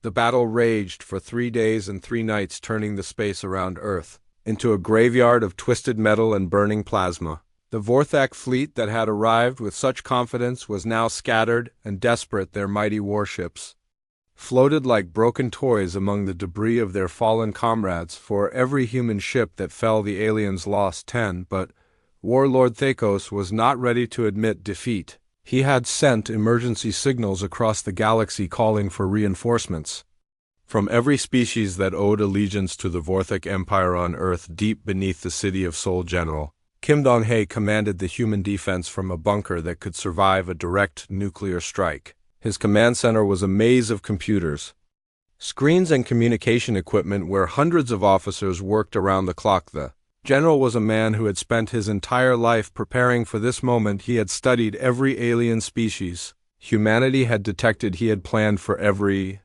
The battle raged for 3 days and 3 nights, turning the space around Earth into a graveyard of twisted metal and burning plasma. The Vorthak fleet that had arrived with such confidence was now scattered and desperate. Their mighty warships floated like broken toys among the debris of their fallen comrades. For every human ship that fell, the aliens lost 10, but Warlord Thakos was not ready to admit defeat. He had sent emergency signals across the galaxy calling for reinforcements from every species that owed allegiance to the Vorthak Empire on Earth. Deep beneath the city of Seoul, General Kim Dong-hae commanded the human defense from a bunker that could survive a direct nuclear strike. His command center was a maze of computers, screens, and communication equipment where hundreds of officers worked around the clock. The general was a man who had spent his entire life preparing for this moment. He had studied every alien species humanity had detected. He had planned for every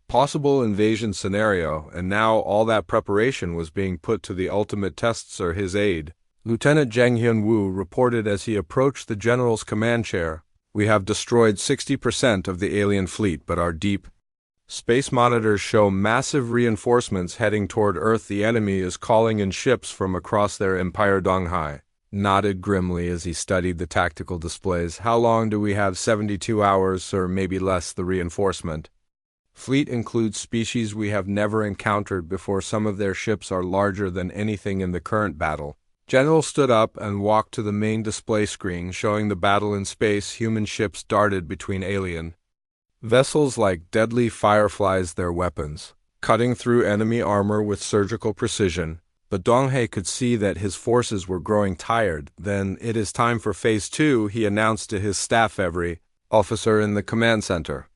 possible invasion scenario, and now all that preparation was being put to the ultimate test. Sir, his aide, Lieutenant Jang Hyun-woo, reported as he approached the general's command chair. We have destroyed 60% of the alien fleet, but our deep space monitors show massive reinforcements heading toward Earth. The enemy is calling in ships from across their empire. Dong-hae nodded grimly as he studied the tactical displays. How long do we have? 72 hours, or maybe less. The reinforcement fleet includes species we have never encountered before. Some of their ships are larger than anything in the current battle. General stood up and walked to the main display screen, showing the battle in space. Human ships darted between alien vessels like deadly fireflies, their weapons cutting through enemy armor with surgical precision. But Dong-hae could see that his forces were growing tired. Then, it is time for Phase 2, he announced to his staff. Every officer in the command center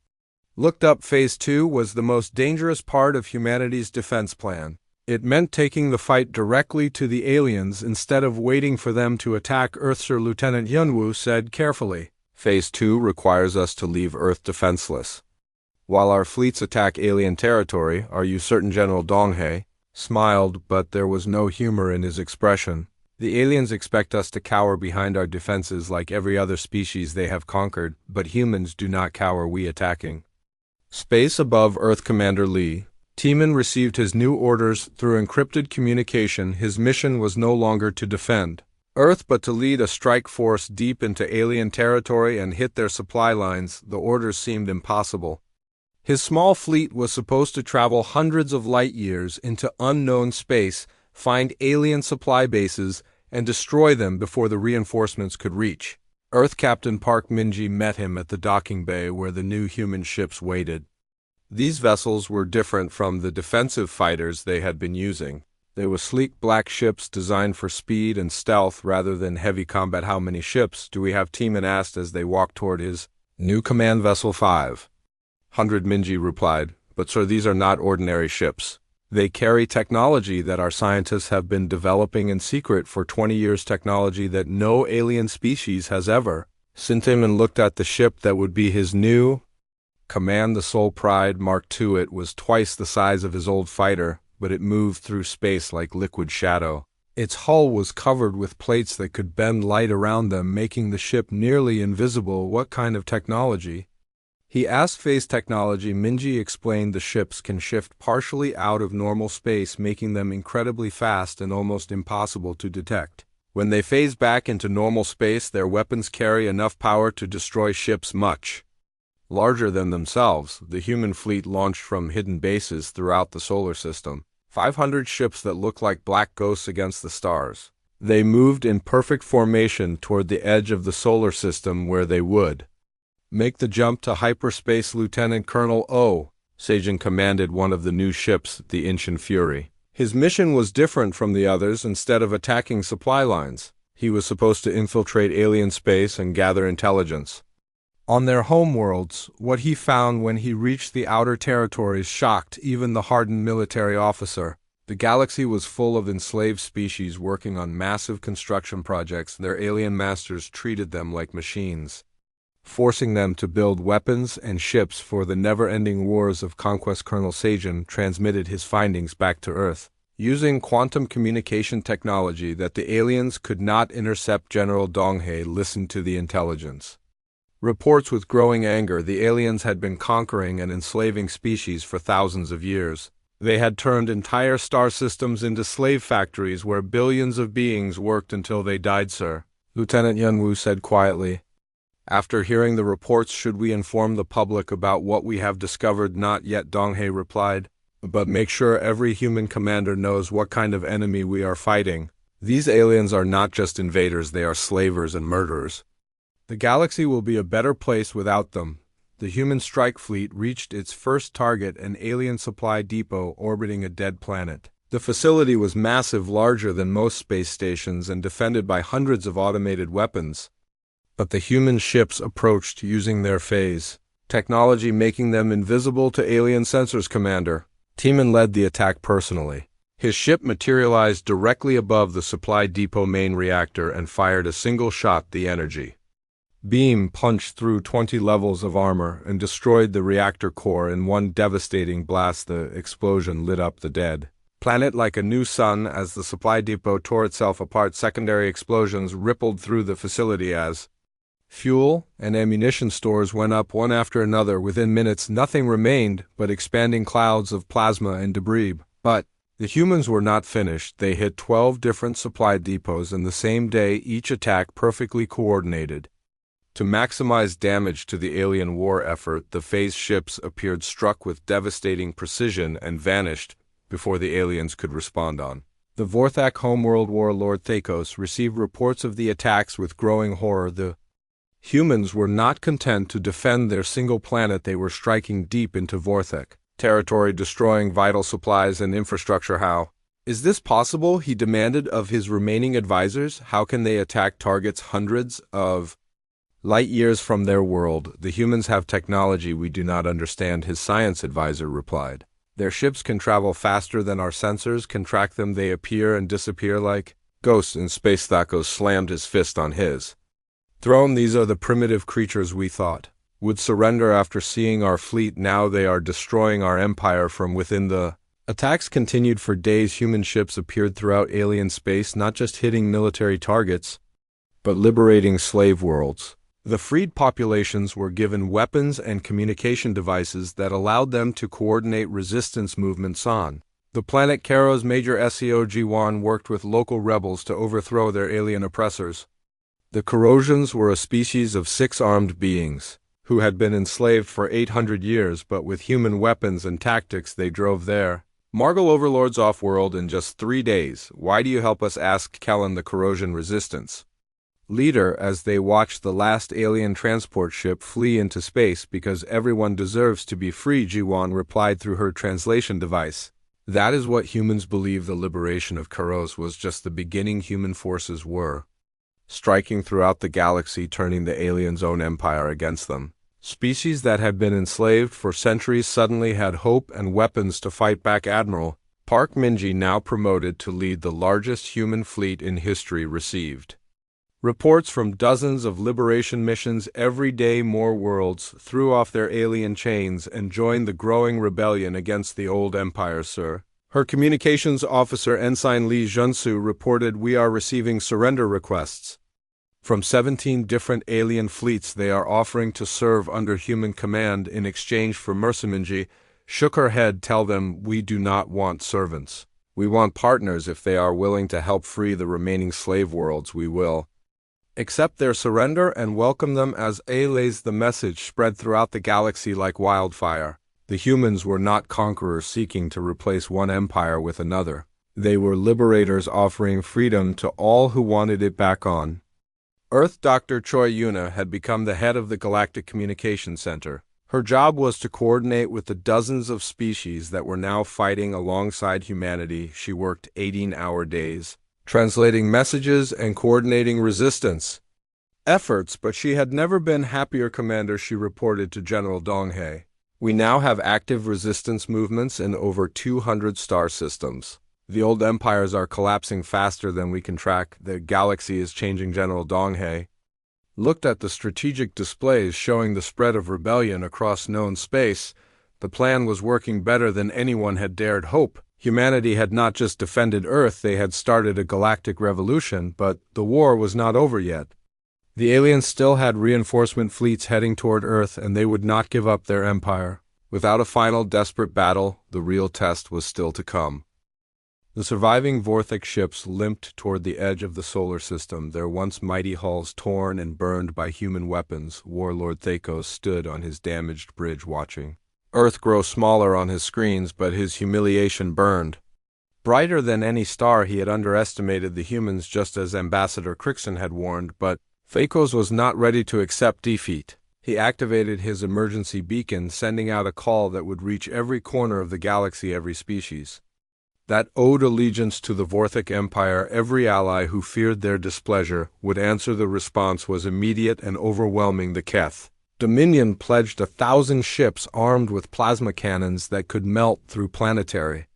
looked up. Phase 2 was the most dangerous part of humanity's defense plan. It meant taking the fight directly to the aliens instead of waiting for them to attack Earth. Sir, Lieutenant Hyun-woo said carefully. Phase 2 requires us to leave Earth defenseless while our fleets attack alien territory. Are you certain? General Dong-hae smiled, but there was no humor in his expression. The aliens expect us to cower behind our defenses like every other species they have conquered, but humans do not cower. We attacking space above Earth. Commander Lee Tiemann received his new orders through encrypted communication. His mission was no longer to defend Earth, but to lead a strike force deep into alien territory and hit their supply lines. The orders seemed impossible. His small fleet was supposed to travel hundreds of light years into unknown space, find alien supply bases, and destroy them before the reinforcements could reach Earth. Captain Park Min-ji met him at the docking bay where the new human ships waited. These vessels were different from the defensive fighters they had been using. They were sleek black ships designed for speed and stealth rather than heavy combat. How many ships do we have? Tiemann asked as they walked toward his new command vessel. 500, Min-ji replied. But sir, these are not ordinary ships. They carry technology that our scientists have been developing in secret for 20 years, technology that no alien species has ever. Tiemann looked at the ship that would be his new command, the Seoul Pride Mark II. It was twice the size of his old fighter, but it moved through space like liquid shadow. Its hull was covered with plates that could bend light around them, making the ship nearly invisible. What kind of technology? He asked. Phase technology. Min-ji explained. The ships can shift partially out of normal space, making them incredibly fast and almost impossible to detect. When they phase back into normal space, their weapons carry enough power to destroy ships much larger than themselves. The human fleet launched from hidden bases throughout the solar system. 500 ships that looked like black ghosts against the stars. They moved in perfect formation toward the edge of the solar system where they would make the jump to hyperspace. Lieutenant Colonel O. Sejin commanded one of the new ships, the Ancient Fury. His mission was different from the others. Instead of attacking supply lines, he was supposed to infiltrate alien space and gather intelligence on their homeworlds. What he found when he reached the outer territories shocked even the hardened military officer. The galaxy was full of enslaved species working on massive construction projects. Their alien masters treated them like machines, forcing them to build weapons and ships for the never-ending wars of conquest. Colonel Sejin transmitted his findings back to Earth using quantum communication technology that the aliens could not intercept. General Dong-hae listened to the intelligence Reports with growing anger the aliens had been conquering and enslaving species for thousands of years. They had turned entire star systems into slave factories where billions of beings worked until they died, sir, Lieutenant Yunwu said quietly. After hearing the reports, should we inform the public about what we have discovered? Not yet, Donghae replied. But make sure every human commander knows what kind of enemy we are fighting. These aliens are not just invaders, they are slavers and murderers. The galaxy will be a better place without them. The human strike fleet reached its first target, an alien supply depot orbiting a dead planet. The facility was massive, larger than most space stations, and defended by hundreds of automated weapons. But the human ships approached using their phase technology, making them invisible to alien sensors. Commander Tiemann led the attack personally. His ship materialized directly above the supply depot main reactor and fired a single shot. The energy beam punched through 20 levels of armor and destroyed the reactor core in one devastating blast. The explosion lit up the dead planet like a new sun as the supply depot tore itself apart. Secondary explosions rippled through the facility as fuel and ammunition stores went up one after another. Within minutes, nothing remained but expanding clouds of plasma and debris. But the humans were not finished. They hit 12 different supply depots in the same day, each attack perfectly coordinated. To maximize damage to the alien war effort, the phase ships appeared, struck with devastating precision, and vanished before the aliens could respond. On the Vorthak homeworld, warlord Thakos received reports of the attacks with growing horror. The humans were not content to defend their single planet. They were striking deep into Vorthak territory, destroying vital supplies and infrastructure. How is this possible? He demanded of his remaining advisors. How can they attack targets hundreds of light years from their world? The humans have technology we do not understand, his science advisor replied. Their ships can travel faster than our sensors can track them. They appear and disappear like ghosts in space. Thakos slammed his fist on his throne. These are the primitive creatures we thought would surrender after seeing our fleet. Now they are destroying our empire from within. The attacks continued for days. Human ships appeared throughout alien space, not just hitting military targets, but liberating slave worlds. The freed populations were given weapons and communication devices that allowed them to coordinate resistance movements. On the planet Karos, Major Seo Jiwan worked with local rebels to overthrow their alien oppressors. The Corrosians were a species of 6 armed beings who had been enslaved for 800 years, but with human weapons and tactics they drove their Margal overlords off-world in just 3 days. Why do you help us? Asked Kellen, the Corrosian resistance leader, as they watched the last alien transport ship flee into space. Because everyone deserves to be free, Jiwan replied through her translation device. That is what humans believe. The liberation of Karos was just the beginning. Human forces were striking throughout the galaxy, turning the aliens' own empire against them. Species that had been enslaved for centuries suddenly had hope and weapons to fight back. Admiral Park Minji, now promoted to lead the largest human fleet in history, received reports from dozens of liberation missions every day. More worlds threw off their alien chains and joined the growing rebellion against the old empire, sir. Her communications officer, Ensign Li Junsu, reported, we are receiving surrender requests from 17 different alien fleets. They are offering to serve under human command in exchange for mercy. Shook her head. Tell them we do not want servants. We want partners. If they are willing to help free the remaining slave worlds, we will accept their surrender and welcome them as allies. The message spread throughout the galaxy like wildfire. The humans were not conquerors seeking to replace one empire with another. They were liberators offering freedom to all who wanted it back. On Earth, Dr. Choi Yuna had become the head of the Galactic Communication Center. Her job was to coordinate with the dozens of species that were now fighting alongside humanity. She worked 18-hour days, translating messages and coordinating resistance efforts, but she had never been happier. Commander, she reported to General Donghae, we now have active resistance movements in over 200 star systems. The old empires are collapsing faster than we can track. The galaxy is changing. General Donghae looked at the strategic displays showing the spread of rebellion across known space. The plan was working better than anyone had dared hope. Humanity had not just defended Earth, they had started a galactic revolution, but the war was not over yet. The aliens still had reinforcement fleets heading toward Earth, and they would not give up their empire. Without a final desperate battle, the real test was still to come. The surviving Vorthok ships limped toward the edge of the solar system, their once mighty hulls torn and burned by human weapons. Warlord Thakos stood on his damaged bridge watching Earth grow smaller on his screens, but his humiliation burned. Brighter than any star, he had underestimated the humans, just as Ambassador Crixon had warned, but Thakos was not ready to accept defeat. He activated his emergency beacon, sending out a call that would reach every corner of the galaxy, every species that owed allegiance to the Vorthok Empire. Every ally who feared their displeasure would answer. The response was immediate and overwhelming. The Keth Dominion pledged 1,000 ships armed with plasma cannons that could melt through planetary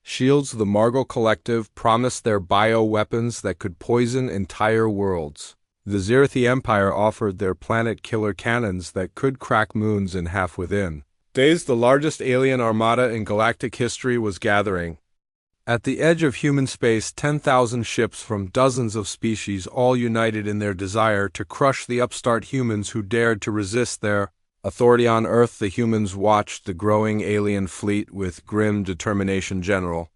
shields. The Margol Collective promised their bioweapons that could poison entire worlds. The Zirathi Empire offered their planet-killer cannons that could crack moons in half within days. The largest alien armada in galactic history was gathering at the edge of human space. 10,000 ships from dozens of species, all united in their desire to crush the upstart humans who dared to resist their authority on Earth. The humans watched the growing alien fleet with grim determination. General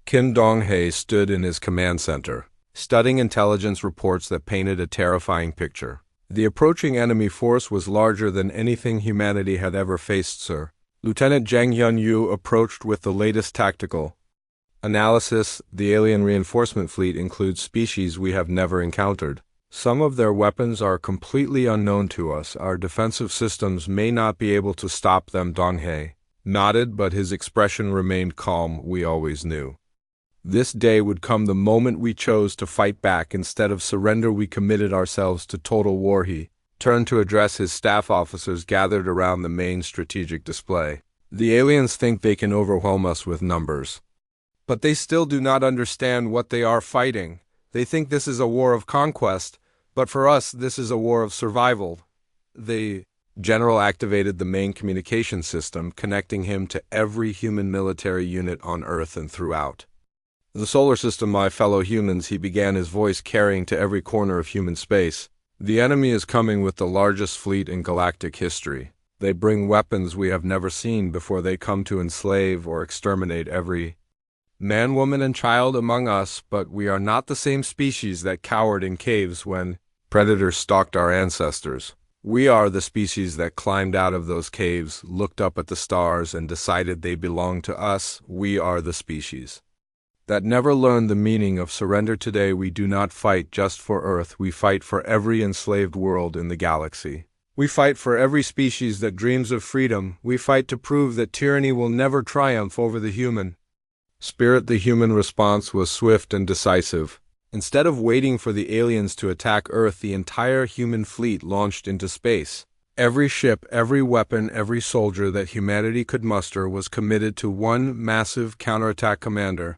Kim Dong-hae stood in his command center, studying intelligence reports that painted a terrifying picture. The approaching enemy force was larger than anything humanity had ever faced. Sir Lieutenant Zhang Yunyu approached with the latest tactical analysis. The alien reinforcement fleet includes species we have never encountered. Some of their weapons are completely unknown to us. Our defensive systems may not be able to stop them. Dong-hae nodded, but his expression remained calm. We always knew this day would come, the moment we chose to fight back. Instead of surrender, we committed ourselves to total war. He turned to address his staff officers gathered around the main strategic display. The aliens think they can overwhelm us with numbers, but they still do not understand what they are fighting. They think this is a war of conquest, but for us, this is a war of survival. The general activated the main communication system, connecting him to every human military unit on Earth and throughout the solar system. My fellow humans, he began, his voice carrying to every corner of human space. The enemy is coming with the largest fleet in galactic history. They bring weapons we have never seen before. They come to enslave or exterminate every man, woman, and child among us, but we are not the same species that cowered in caves when predators stalked our ancestors. We are the species that climbed out of those caves, looked up at the stars, and decided they belonged to us. We are the species that never learned the meaning of surrender. Today we do not fight just for Earth. We fight for every enslaved world in the galaxy. We fight for every species that dreams of freedom. We fight to prove that tyranny will never triumph over the human spirit. The human response was swift and decisive. Instead of waiting for the aliens to attack Earth, the entire human fleet launched into space. Every ship, every weapon, every soldier that humanity could muster was committed to one massive counterattack. Commander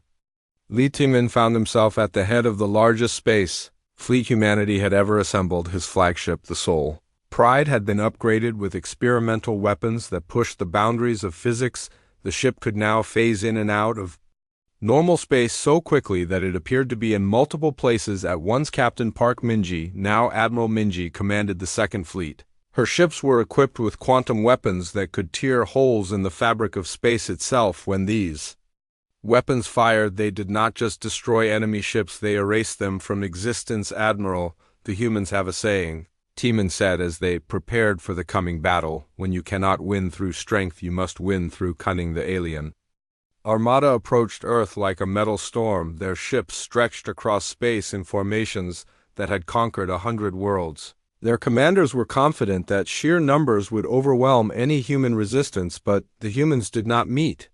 Li Tingmin found himself at the head of the largest space fleet humanity had ever assembled. His flagship, the Soul Pride, had been upgraded with experimental weapons that pushed the boundaries of physics. The ship could now phase in and out of normal space so quickly that it appeared to be in multiple places at once. Captain Park Minji, now Admiral Minji, commanded the Second Fleet. Her ships were equipped with quantum weapons that could tear holes in the fabric of space itself. When these weapons fired, they did not just destroy enemy ships, they erased them from existence. Admiral, the humans have a saying, Timan said as they prepared for the coming battle. When you cannot win through strength, you must win through cunning. The alien armada approached Earth like a metal storm, their ships stretched across space in formations that had conquered 100 worlds. Their commanders were confident that sheer numbers would overwhelm any human resistance, but the humans did not meet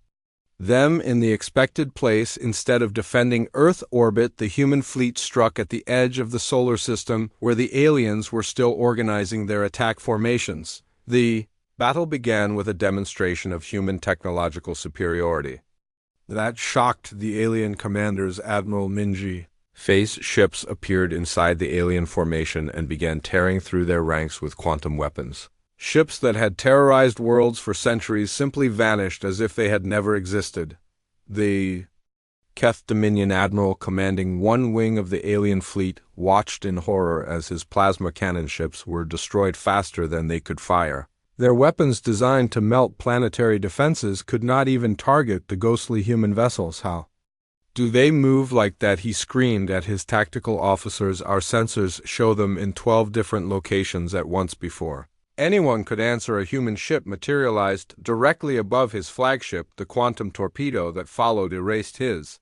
them in the expected place. Instead of defending Earth orbit, the human fleet struck at the edge of the solar system where the aliens were still organizing their attack formations. The battle began with a demonstration of human technological superiority that shocked the alien commanders. Admiral Minji Phase ships appeared inside the alien formation and began tearing through their ranks with quantum weapons. Ships that had terrorized worlds for centuries simply vanished as if they had never existed. The Keth Dominion Admiral commanding one wing of the alien fleet watched in horror as his plasma cannon ships were destroyed faster than they could fire. Their weapons designed to melt planetary defenses could not even target the ghostly human vessels. How do they move like that? He screamed at his tactical officers. Our sensors show them in 12 different locations at once before anyone could answer. A human ship materialized directly above his flagship. The quantum torpedo that followed erased his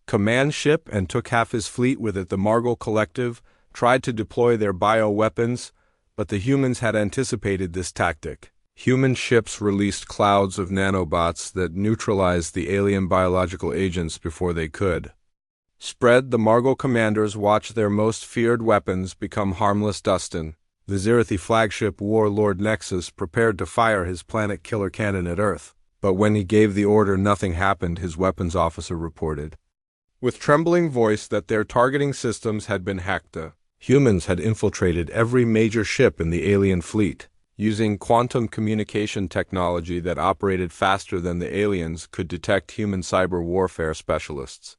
command ship and took half his fleet with it. The Margol Collective tried to deploy their bioweapons, but the humans had anticipated this tactic. Human ships released clouds of nanobots that neutralized the alien biological agents before they could spread. The Margol commanders watched their most feared weapons become harmless dust. The Zirathi flagship warlord Nexus prepared to fire his planet killer cannon at Earth, but when he gave the order, nothing happened. His weapons officer reported with trembling voice that their targeting systems had been hacked. The humans had infiltrated every major ship in the alien fleet, using quantum communication technology that operated faster than the aliens could detect. Human cyber warfare specialists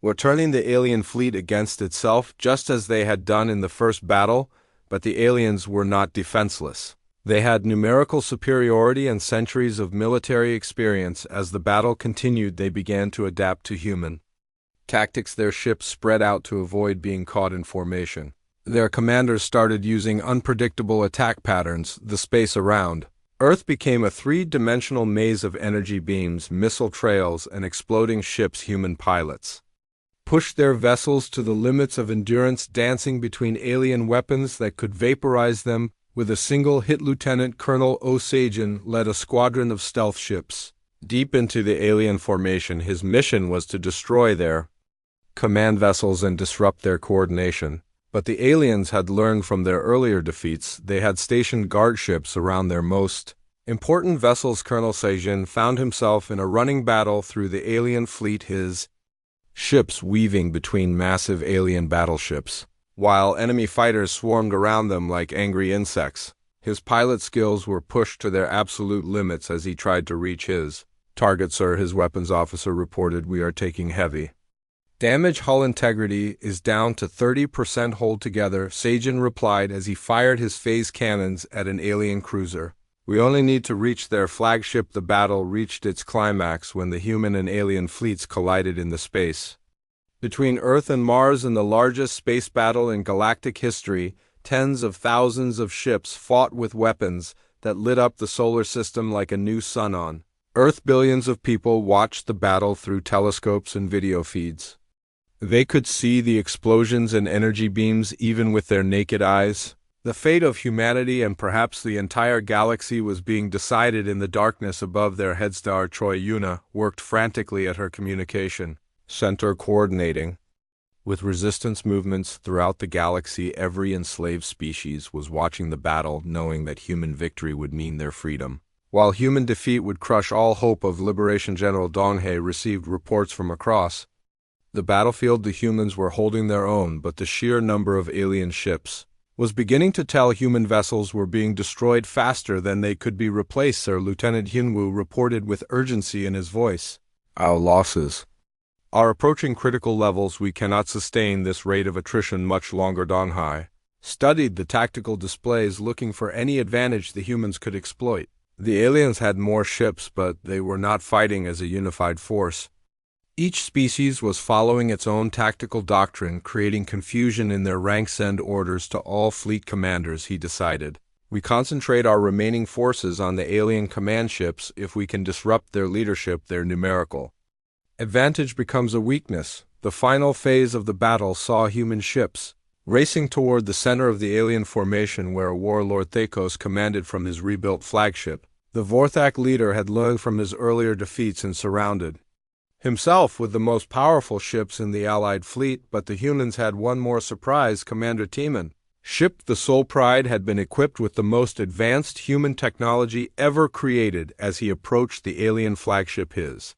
were turning the alien fleet against itself, just as they had done in the first battle, but the aliens were not defenseless. They had numerical superiority and centuries of military experience. As the battle continued, they began to adapt to human tactics. Their ships spread out to avoid being caught in formation. Their commanders started using unpredictable attack patterns. The space around Earth became a three-dimensional maze of energy beams, missile trails, and exploding ships. Human pilots pushed their vessels to the limits of endurance, dancing between alien weapons that could vaporize them. With a single hit, Lieutenant Colonel Osajan led a squadron of stealth ships deep into the alien formation. His mission was to destroy their command vessels and disrupt their coordination. But the aliens had learned from their earlier defeats. They had stationed guard ships around their most important vessels. Colonel Sajin found himself in a running battle through the alien fleet, his ships weaving between massive alien battleships, while enemy fighters swarmed around them like angry insects. His pilot skills were pushed to their absolute limits as he tried to reach his target. Sir, his weapons officer reported, we are taking heavy damage. Hull integrity is down to 30%. Hold together, Sajin replied as he fired his phase cannons at an alien cruiser. We only need to reach their flagship. The battle reached its climax when the human and alien fleets collided in the space between Earth and Mars. In the largest space battle in galactic history, tens of thousands of ships fought with weapons that lit up the solar system like a new sun on Earth. Billions of people watched the battle through telescopes and video feeds. They could see the explosions and energy beams even with their naked eyes. The fate of humanity and perhaps the entire galaxy was being decided in the darkness above their heads. Troy Yuna worked frantically at her communication center, coordinating with resistance movements throughout the galaxy. Every enslaved species was watching the battle, knowing that human victory would mean their freedom, while human defeat would crush all hope of liberation. General Donghae received reports from across the battlefield. The humans were holding their own, but the sheer number of alien ships was beginning to tell. Human vessels were being destroyed faster than they could be replaced. Sir, Lieutenant Hyunwoo reported with urgency in his voice. Our losses are approaching critical levels. We cannot sustain this rate of attrition much longer. Donghae studied the tactical displays, looking for any advantage the humans could exploit. The aliens had more ships, but they were not fighting as a unified force. Each species was following its own tactical doctrine, creating confusion in their ranks. Send orders to all fleet commanders, he decided. We concentrate our remaining forces on the alien command ships. If we can disrupt their leadership, their numerical advantage becomes a weakness. The final phase of the battle saw human ships racing toward the center of the alien formation where warlord Thakos commanded from his rebuilt flagship. The Vorthak leader had learned from his earlier defeats and surrounded himself with the most powerful ships in the Allied fleet. But the humans had one more surprise. Commander Teeman ship, the Soul Pride, had been equipped with the most advanced human technology ever created. As he approached the alien flagship, his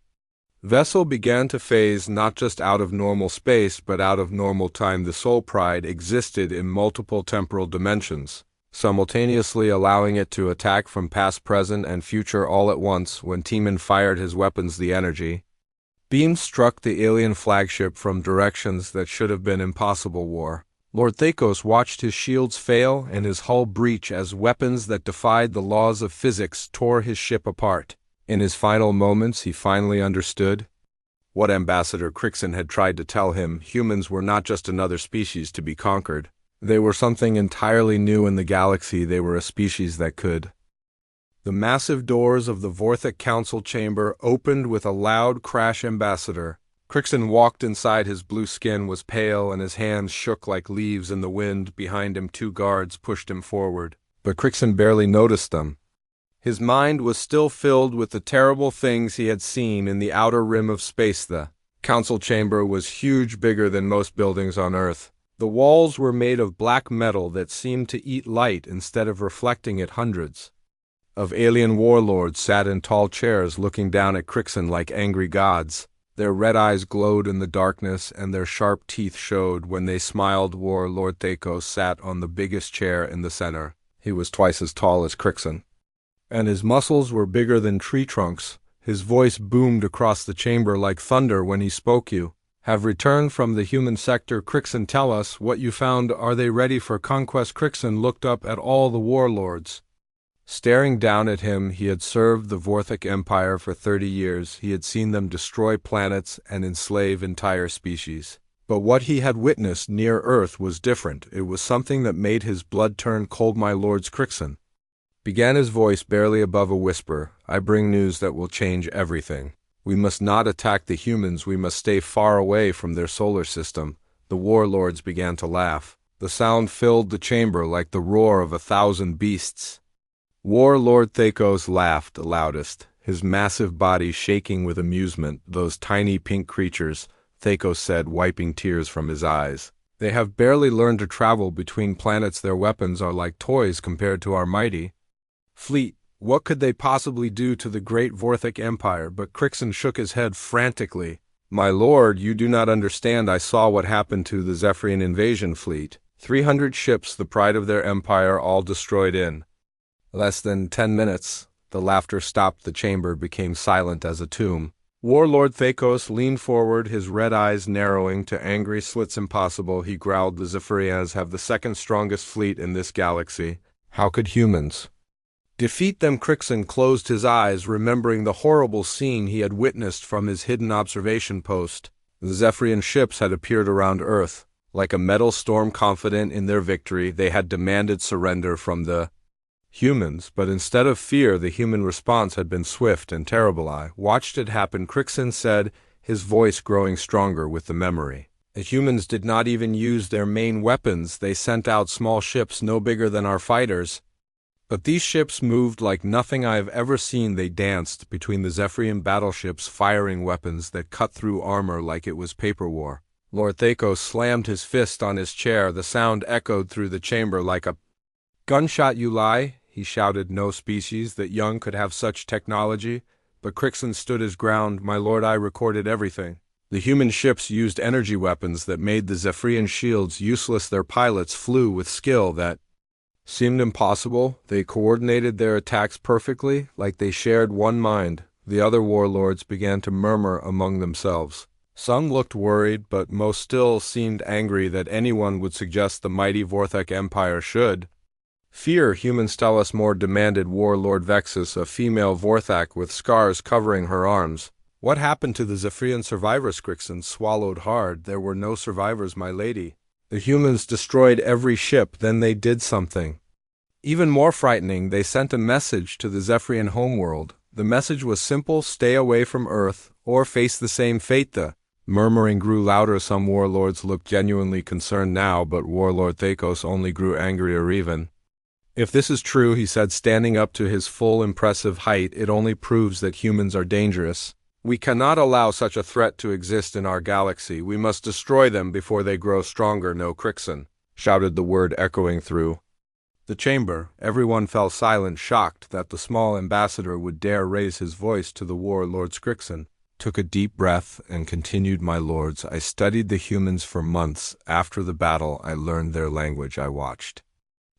vessel began to phase not just out of normal space but out of normal time. The Soul Pride existed in multiple temporal dimensions, simultaneously allowing it to attack from past, present, and future all at once. When Teeman fired his weapons, the energy Beams struck the alien flagship from directions that should have been impossible. Lord Thakos watched his shields fail and his hull breach as weapons that defied the laws of physics tore his ship apart. In his final moments, he finally understood what Ambassador Crixon had tried to tell him. Humans were not just another species to be conquered. They were something entirely new in the galaxy. They were a species that could. The massive doors of the Vorthic Council chamber opened with a loud crash. Ambassador Crixon walked inside. His blue skin was pale and his hands shook like leaves in the wind. Behind him, 2 guards pushed him forward, but Crixon barely noticed them. His mind was still filled with the terrible things he had seen in the outer rim of space. The council chamber was huge, bigger than most buildings on Earth. The walls were made of black metal that seemed to eat light instead of reflecting it. Hundreds of alien warlords sat in tall chairs looking down at Crixon like angry gods. Their red eyes glowed in the darkness and their sharp teeth showed when they smiled. Warlord Thakos sat on the biggest chair in the center. He was twice as tall as Crixon, and his muscles were bigger than tree trunks. His voice boomed across the chamber like thunder when he spoke. "You have returned from the human sector, Crixon. Tell us what you found. Are they ready for conquest?" Crixon looked up at all the warlords, staring down at him. He had served the Vorthic Empire for 30 years. He had seen them destroy planets and enslave entire species. But what he had witnessed near Earth was different. It was something that made his blood turn cold. "My lords," Crixon began, his voice barely above a whisper, "I bring news that will change everything. We must not attack the humans. We must stay far away from their solar system." The warlords began to laugh. The sound filled the chamber like the roar of 1,000 beasts. Warlord Thakos laughed the loudest, his massive body shaking with amusement. "Those tiny pink creatures," Thakos said, wiping tears from his eyes. "They have barely learned to travel between planets. Their weapons are like toys compared to our mighty fleet. What could they possibly do to the great Vorthic Empire?" But Crixon shook his head frantically. "My lord, you do not understand. I saw what happened to the Zephyrian invasion fleet. 300 ships, the pride of their empire, all destroyed in less than 10 minutes. The laughter stopped. The chamber became silent as a tomb. Warlord Thakos leaned forward, his red eyes narrowing to angry slits. "Impossible," he growled. "The Zephyrians have the second strongest fleet in this galaxy. How could humans defeat them?" Crixon closed his eyes, remembering the horrible scene he had witnessed from his hidden observation post. The Zephyrian ships had appeared around Earth like a metal storm. Confident in their victory, they had demanded surrender from the humans, but instead of fear, the human response had been swift and terrible. "I watched it happen," Crixon said, his voice growing stronger with the memory. "The humans did not even use their main weapons. They sent out small ships no bigger than our fighters. But these ships moved like nothing I have ever seen. They danced between the Zephyrian battleships, firing weapons that cut through armor like it was paper war." Lord Thakos slammed his fist on his chair. The sound echoed through the chamber like a gunshot. "You lie," he shouted. "No species that young could have such technology." But Crixon stood his ground. "My lord, I recorded everything. The human ships used energy weapons that made the Zephyrian shields useless. Their pilots flew with skill that seemed impossible. They coordinated their attacks perfectly, like they shared one mind." The other warlords began to murmur among themselves. Some looked worried, but most still seemed angry that anyone would suggest the mighty Vorthic Empire should fear humans. "Tell us more," demanded Warlord Vexus, a female Vorthak with scars covering her arms. "What happened to the Zephyrian survivors?" Crixon swallowed hard. "There were no survivors, my lady. The humans destroyed every ship. Then they did something even more frightening. They sent a message to the Zephyrian homeworld. The message was simple: stay away from Earth or face the same fate." The murmuring grew louder. Some warlords looked genuinely concerned now, but Warlord Thakos only grew angrier. "Even if this is true," he said, standing up to his full impressive height, "it only proves that humans are dangerous. We cannot allow such a threat to exist in our galaxy. We must destroy them before they grow stronger." "No, Crixon," shouted the word echoing through the chamber. Everyone fell silent, shocked that the small ambassador would dare raise his voice to the warlords. Crixon took a deep breath and continued, "My lords, I studied the humans for months. After the battle, I learned their language. I watched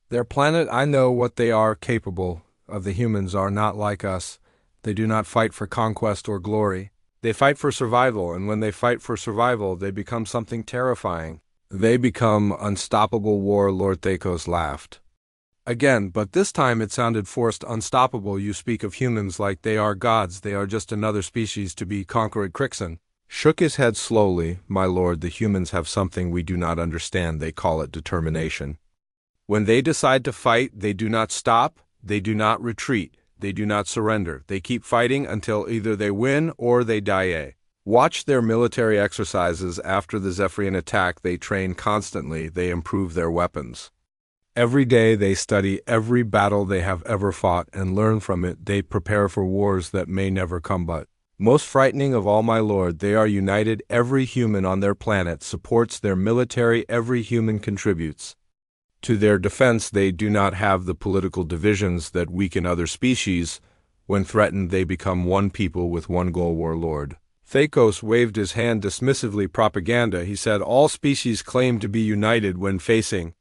their planet. I know what they are capable of. The humans are not like us. They do not fight for conquest or glory. They fight for survival, and when they fight for survival, they become something terrifying. They become unstoppable. Warlord Thakos laughed. Again, but this time it sounded forced. Unstoppable. You speak of humans like they are gods. They are just another species to be conquered. Crixon shook his head slowly. My lord, the humans have something we do not understand. They call it determination. When they decide to fight, they do not stop, they do not retreat, they do not surrender. They keep fighting until either they win or they die. Watch their military exercises after the Zephyrian attack. They train constantly. They improve their weapons. Every day they study every battle they have ever fought and learn from it. They prepare for wars that may never come. But most frightening of all, my lord, they are united. Every human on their planet supports their military. Every human contributes to their defense. They do not have the political divisions that weaken other species. When threatened, they become one people with one goal. Warlord Thakos waved his hand dismissively. Propaganda, he said. All species claim to be united when facing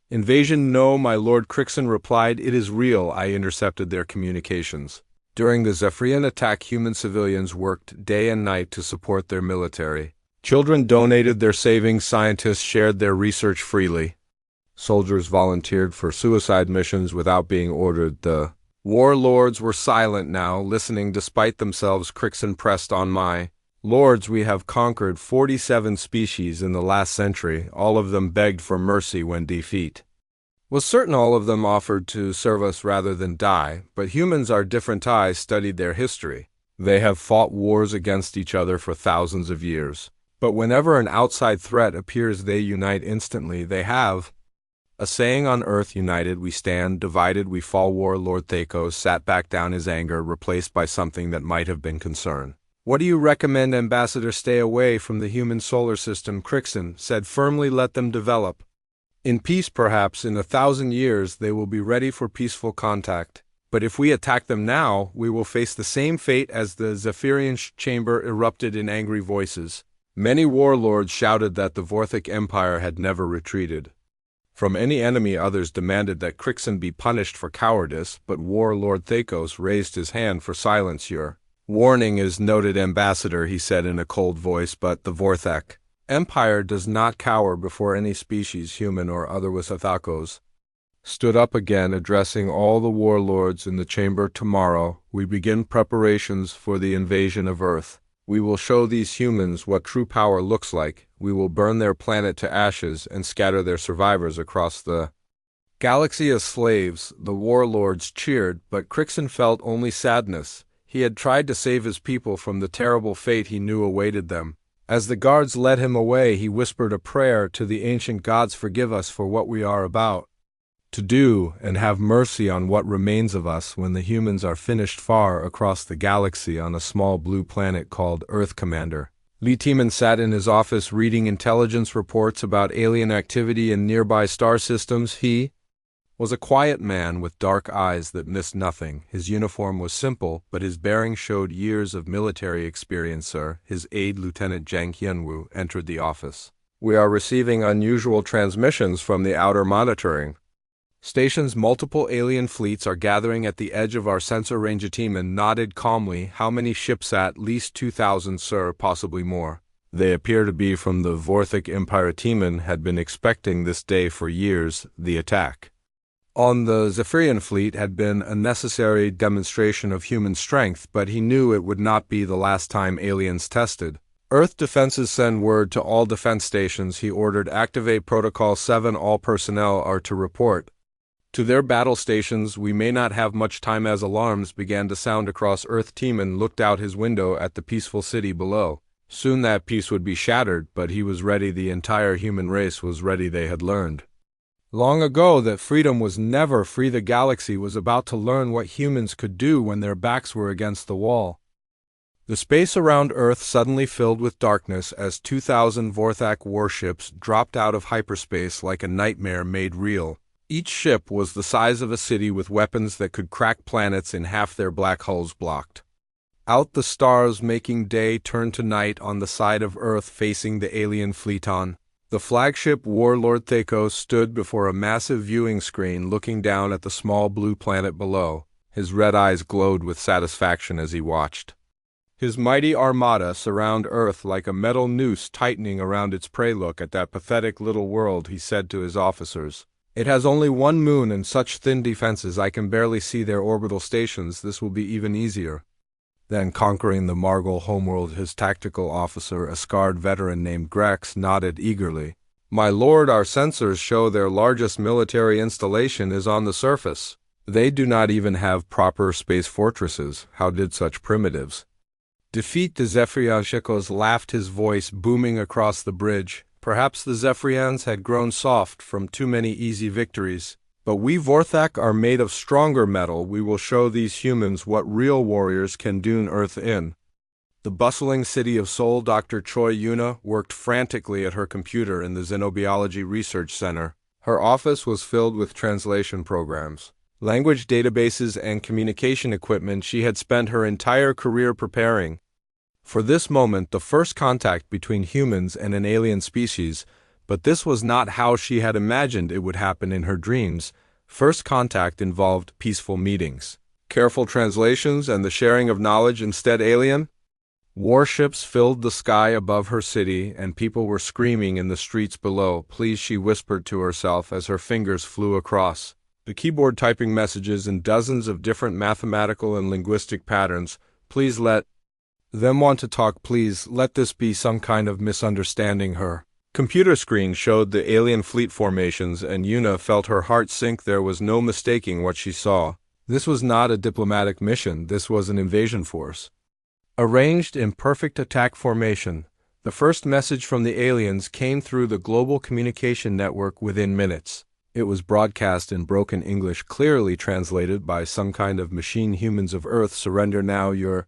invasion. No, my lord, Crixon replied. It is real. I intercepted their communications. During the Zephyrian attack, human civilians worked day and night to support their military. Children donated their savings. Scientists shared their research freely. Soldiers volunteered for suicide missions without being ordered. The warlords were silent now, listening despite themselves. Crixon pressed on. My lords, we have conquered 47 species in the last century. All of them begged for mercy when defeat was certain. All of them offered to serve us rather than die. But humans are different. I studied their history. They have fought wars against each other for thousands of years. But whenever an outside threat appears, they unite instantly. They have a saying on Earth: united we stand, divided we fall. Warlord Thakos sat back down, his anger replaced by something that might have been concern. What do you recommend, Ambassador? Stay away from the human solar system, Crixon said firmly. Let them develop. In peace, perhaps in 1,000 years they will be ready for peaceful contact. But if we attack them now, we will face the same fate as the Zephyrian chamber erupted in angry voices. Many warlords shouted that the Vorthic Empire had never retreated from any enemy. Others demanded that Crixon be punished for cowardice, but Warlord Thakos raised his hand for silence. Your warning is noted, Ambassador, he said in a cold voice, but the Vorthic Empire does not cower before any species, human or otherwise. Thakos stood up again, addressing all the warlords in the chamber. Tomorrow, we begin preparations for the invasion of Earth. We will show these humans what true power looks like. We will burn their planet to ashes and scatter their survivors across the galaxy as slaves. The warlords cheered, but Crixon felt only sadness. He had tried to save his people from the terrible fate he knew awaited them. As the guards led him away, he whispered a prayer to the ancient gods. Forgive us for what we are about to do, and have mercy on what remains of us when the humans are finished. Far across the galaxy, on a small blue planet called Earth, Commander Lee Tiemann sat in his office reading intelligence reports about alien activity in nearby star systems. He was a quiet man with dark eyes that missed nothing. His uniform was simple, but his bearing showed years of military experience. Sir, his aide, Lieutenant Zhang Hyunwoo, entered the office. We are receiving unusual transmissions from the outer monitoring stations. Multiple alien fleets are gathering at the edge of our sensor range. Tiemann nodded calmly. How many ships? At least 2,000, sir, possibly more. They appear to be from the Vorthic Empire. Tiemann had been expecting this day for years. The attack on the Zephyrian fleet had been a necessary demonstration of human strength, but he knew it would not be the last time aliens tested Earth defenses. Send word to all defense stations, he ordered. Activate Protocol 7. All personnel are to report to their battle stations. We may not have much time. As alarms began to sound across Earth, Tiemann looked out his window at the peaceful city below. Soon that peace would be shattered, but he was ready. The entire human race was ready. They had learned long ago that freedom was never free. The galaxy was about to learn what humans could do when their backs were against the wall. The space around Earth suddenly filled with darkness as 2,000 Vorthak warships dropped out of hyperspace like a nightmare made real. Each ship was the size of a city, with weapons that could crack planets in half. Their black hulls blocked out the stars, making day turn to night on the side of Earth facing the alien fleet. On the flagship, Warlord Thakos stood before a massive viewing screen, looking down at the small blue planet below. His red eyes glowed with satisfaction as he watched His mighty armada surround Earth like a metal noose tightening around its prey. Look at that pathetic little world, he said to his officers. It has only one moon and such thin defenses I can barely see their orbital stations. This will be even easier than conquering the Margol homeworld. His tactical officer, a scarred veteran named Grex, nodded eagerly. My lord, our sensors show their largest military installation is on the surface. They do not even have proper space fortresses. How did such primitives defeat the Zephyrians? Laughed, his voice booming across the bridge. Perhaps the Zephyrians had grown soft from too many easy victories. But we Vorthak are made of stronger metal. We will show these humans what real warriors can do on Earth. In the bustling city of Seoul, Dr. Choi Yuna worked frantically at her computer in the Xenobiology Research Center. Her office was filled with translation programs, language databases, and communication equipment she had spent her entire career preparing for this moment, the first contact between humans and an alien species. But this was not how she had imagined it would happen in her dreams. First contact involved peaceful meetings, careful translations, and the sharing of knowledge. Instead, alien warships filled the sky above her city, and people were screaming in the streets below. Please, she whispered to herself as her fingers flew across the keyboard, typing messages in dozens of different mathematical and linguistic patterns. Please let them want to talk. Please let this be some kind of misunderstanding. Her computer screen showed the alien fleet formations, and Yuna felt her heart sink. There was no mistaking what she saw. This was not a diplomatic mission. This was an invasion force, arranged in perfect attack formation. The first message from the aliens came through the global communication network within minutes. It was broadcast in broken English, clearly translated by some kind of machine. Humans of Earth, surrender now. Your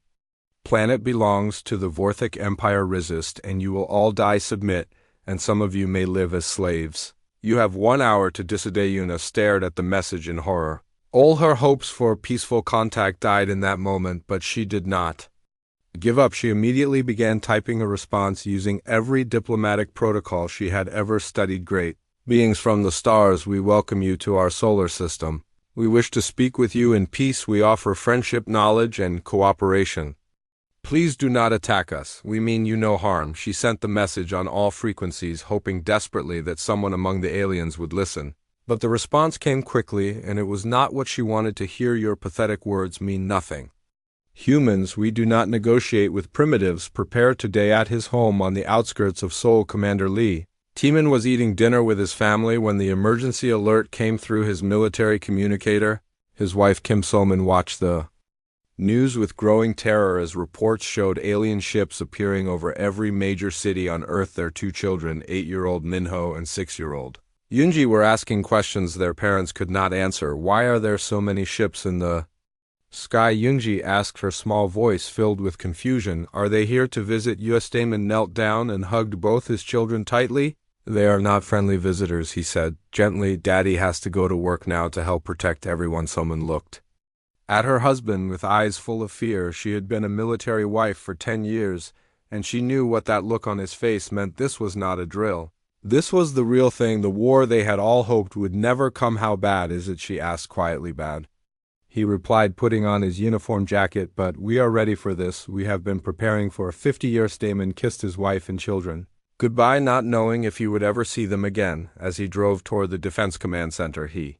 planet belongs to the Vorthak Empire. Resist, and you will all die. Submit, and some of you may live as slaves. You have 1 hour to disobey. Yuna stared at the message in horror. All her hopes for peaceful contact died in that moment, but she did not give up. She immediately began typing a response using every diplomatic protocol she had ever studied. Great beings from the stars, we welcome you to our solar system. We wish to speak with you in peace. We offer friendship, knowledge, and cooperation. Please do not attack us. We mean you no harm. She sent the message on all frequencies, hoping desperately that someone among the aliens would listen. But the response came quickly, and it was not what she wanted to hear. Your pathetic words mean nothing. Humans, we do not negotiate with primitives. Prepare today. At his home on the outskirts of Seoul, Commander Lee Tiemann was eating dinner with his family when the emergency alert came through his military communicator. His wife Kim Solman watched the news with growing terror as reports showed alien ships appearing over every major city on Earth. Their 2 children, 8-year-old Minho and 6-year-old Yoonji, were asking questions their parents could not answer. Why are there so many ships in the sky? Yoonji asked, her small voice filled with confusion. Are they here to visit us? Damon knelt down and hugged both his children tightly. They are not friendly visitors, he said gently. Daddy has to go to work now to help protect everyone. Someone looked at her husband with eyes full of fear. She had been a military wife for 10 years, and she knew what that look on his face meant. This was not a drill. This was the real thing, the war they had all hoped would never come. How bad is it? She asked quietly. Bad, he replied, putting on his uniform jacket. But we are ready for this. We have been preparing for 50 years. Damon kissed his wife and children goodbye, not knowing if he would ever see them again. As he drove toward the Defense Command Center, he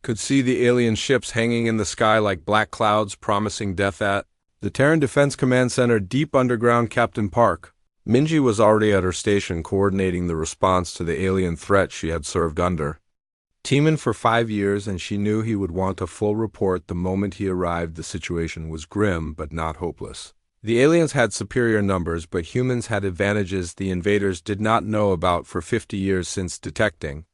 could see the alien ships hanging in the sky like black clouds, promising death. At the Terran Defense Command Center, deep underground, Captain Park Minji was already at her station, coordinating the response to the alien threat she had served under Tiemann for 5 years, and she knew he would want a full report the moment he arrived. The situation was grim, but not hopeless. The aliens had superior numbers, but humans had advantages the invaders did not know about. For 50 years since detecting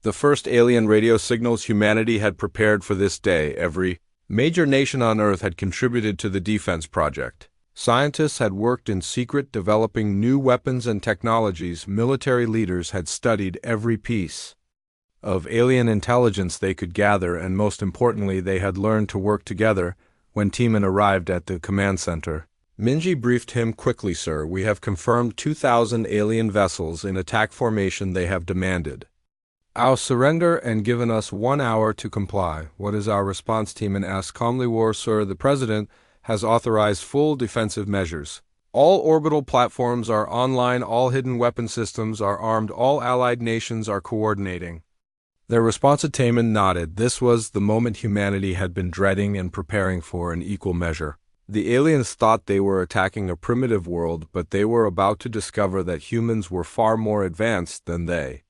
the first alien radio signals, humanity had prepared for this day. Every major nation on Earth had contributed to the defense project. Scientists had worked in secret, developing new weapons and technologies. Military leaders had studied every piece of alien intelligence they could gather, and most importantly, they had learned to work together. When Tiemann arrived at the command center, Minji briefed him quickly. Sir, we have confirmed 2,000 alien vessels in attack formation. They have demanded our surrender and given us 1 hour to comply. What is our response? Tiemann asked calmly. War, sir. The president has authorized full defensive measures. All orbital platforms are online, all hidden weapon systems are armed, all allied nations are coordinating. Their response-attainment nodded. This was the moment humanity had been dreading and preparing for in equal measure. The aliens thought they were attacking a primitive world, but they were about to discover that humans were far more advanced than they.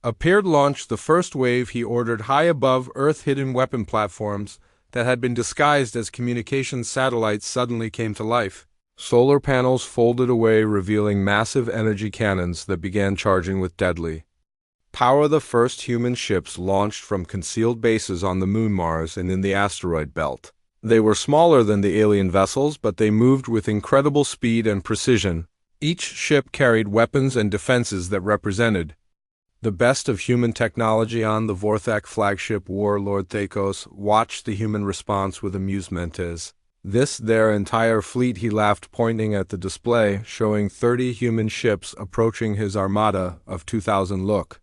Appeared launched the first wave. He ordered high above Earth hidden weapon platforms that had been disguised as communications satellites suddenly came to life. Solar panels folded away, revealing massive energy cannons that began charging with deadly power. The first human ships launched from concealed bases on the moon, Mars, and in the asteroid belt. They were smaller than the alien vessels, but they moved with incredible speed and precision. Each ship carried weapons and defenses that represented the best of human technology. On the Vorthak flagship, Warlord Thekos watched the human response with amusement. Is this their entire fleet? He laughed, pointing at the display, showing 30 human ships approaching his armada of 2,000. Look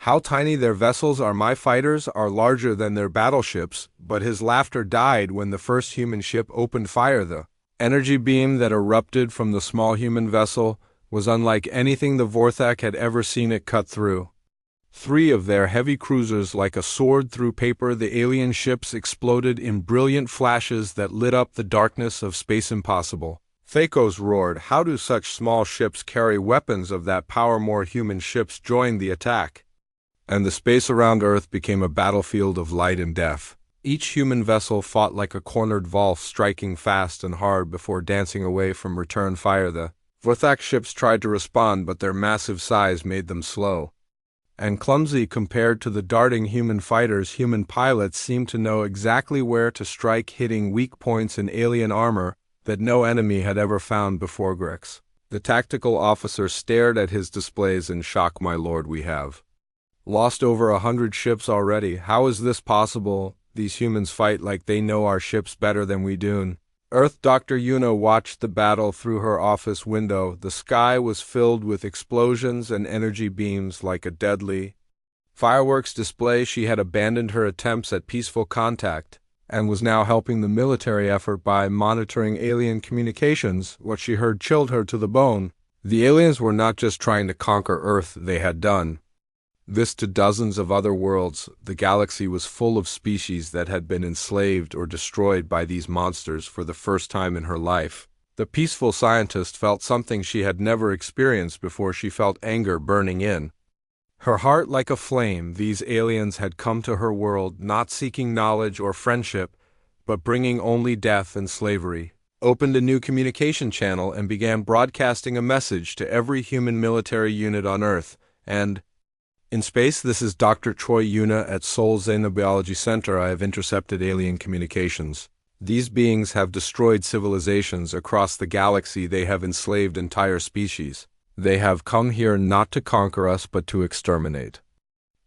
how tiny their vessels are. My fighters are larger than their battleships. But his laughter died when the first human ship opened fire. The energy beam that erupted from the small human vessel was unlike anything the Vorthak had ever seen. It cut through 3 of their heavy cruisers like a sword through paper. The alien ships exploded in brilliant flashes that lit up the darkness of space. Impossible, Thekos roared. How do such small ships carry weapons of that power? More human ships joined the attack, and the space around Earth became a battlefield of light and death. Each human vessel fought like a cornered valve, striking fast and hard before dancing away from return fire. The Vorthak ships tried to respond, but their massive size made them slow and clumsy compared to the darting human fighters. Human pilots seemed to know exactly where to strike, hitting weak points in alien armor that no enemy had ever found before. Grex, the tactical officer, stared at his displays in shock. My lord, we have lost over 100 ships already. How is this possible? These humans fight like they know our ships better than we do. Earth Dr. Yuna watched the battle through her office window. The sky was filled with explosions and energy beams like a deadly fireworks display. She had abandoned her attempts at peaceful contact and was now helping the military effort by monitoring alien communications. What she heard chilled her to the bone. The aliens were not just trying to conquer Earth, they had done this to dozens of other worlds. The galaxy was full of species that had been enslaved or destroyed by these monsters for the first time in her life. The peaceful scientist felt something she had never experienced before. She felt anger burning in her heart like a flame. These aliens had come to her world not seeking knowledge or friendship, but bringing only death and slavery. Opened a new communication channel and began broadcasting a message to every human military unit on Earth and in space. This is Dr. Troy Yuna at Seoul Xenobiology Center. I have intercepted alien communications. These beings have destroyed civilizations across the galaxy. They have enslaved entire species. They have come here not to conquer us, but to exterminate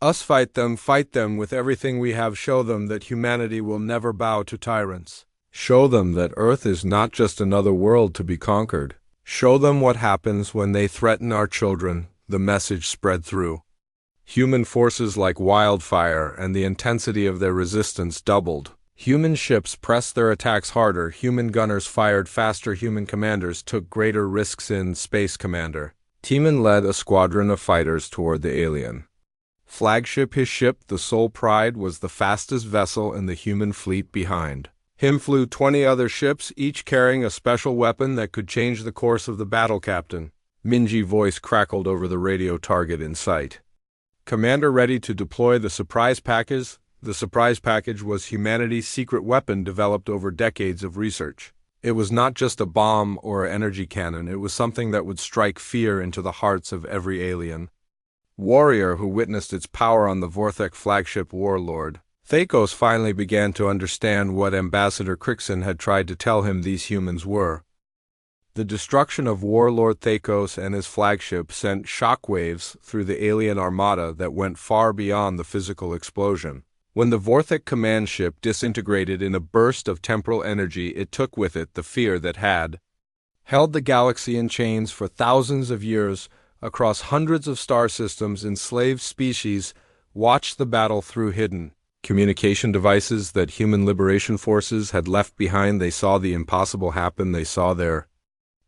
us. Fight them with everything we have. Show them that humanity will never bow to tyrants. Show them that Earth is not just another world to be conquered. Show them what happens when they threaten our children. The message spread through human forces like wildfire, and the intensity of their resistance doubled. Human ships pressed their attacks harder. Human gunners fired faster. Human commanders took greater risks. In space, Commander Teeman led a squadron of fighters toward the alien flagship. His ship, the Soul Pride, was the fastest vessel in the human fleet. Behind him flew 20 other ships, each carrying a special weapon that could change the course of the battle. Captain Minji's voice crackled over the radio. Target in sight. Commander, ready to deploy the surprise package. The surprise package was humanity's secret weapon developed over decades of research. It was not just a bomb or an energy cannon. It was something that would strike fear into the hearts of every alien warrior who witnessed its power on the Vorthak flagship. Warlord Thekos finally began to understand what Ambassador Crixon had tried to tell him these humans were. The destruction of Warlord Thekos and his flagship sent shockwaves through the alien armada that went far beyond the physical explosion. When the Vorthak command ship disintegrated in a burst of temporal energy, it took with it the fear that had held the galaxy in chains for thousands of years. Across hundreds of star systems, enslaved species watched the battle through hidden communication devices that human liberation forces had left behind. They saw the impossible happen. They saw their